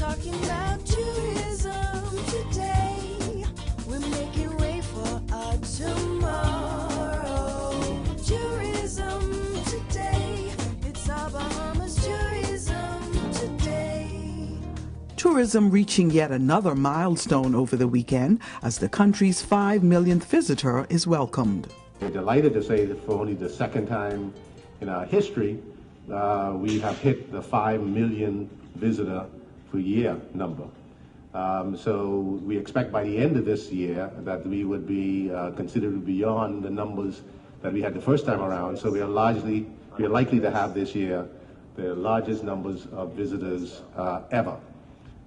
talking about tourism today. We're making way for our tomorrow. Tourism today. It's our Bahamas tourism today. Tourism reaching yet another milestone over the weekend as the country's 5 millionth visitor is welcomed. We're delighted to say that for only the second time in our history, we have hit the 5 million visitor per year number. So we expect by the end of this year that we would be considerably beyond the numbers that we had the first time around. So we are likely to have this year the largest numbers of visitors ever.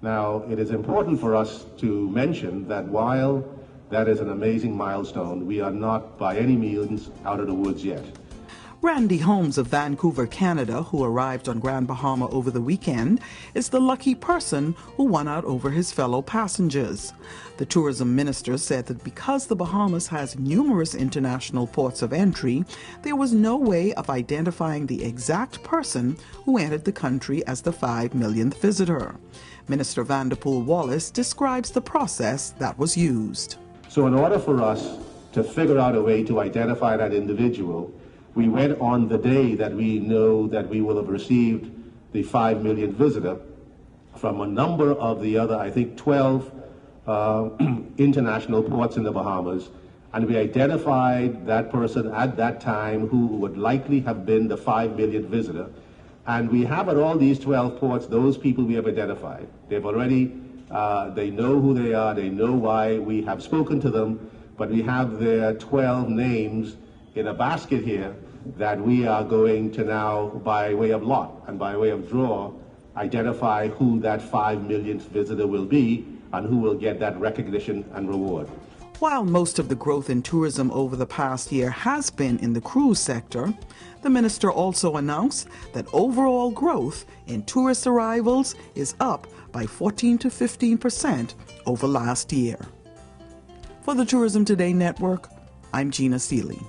Now, it is important for us to mention that while that is an amazing milestone, we are not by any means out of the woods yet. Randy Holmes of Vancouver, Canada, who arrived on Grand Bahama over the weekend, is the lucky person who won out over his fellow passengers. The tourism minister said that because the Bahamas has numerous international ports of entry, there was no way of identifying the exact person who entered the country as the 5 millionth visitor. Minister Vanderpool Wallace describes the process that was used. So in order for us to figure out a way to identify that individual, we went on the day that we know that we will have received the 5 millionth visitor from a number of the other, I think 12 international ports in the Bahamas, and we identified that person at that time who would likely have been the 5 millionth visitor. And we have at all these 12 ports those people we have identified. They've already, they know who they are, they know why, we have spoken to them, but we have their 12 names in a basket here that we are going to now, by way of lot and by way of draw, identify who that 5 millionth visitor will be and who will get that recognition and reward. While most of the growth in tourism over the past year has been in the cruise sector, the minister also announced that overall growth in tourist arrivals is up by 14 to 15% over last year. For the Tourism Today Network, I'm Gina Seeley.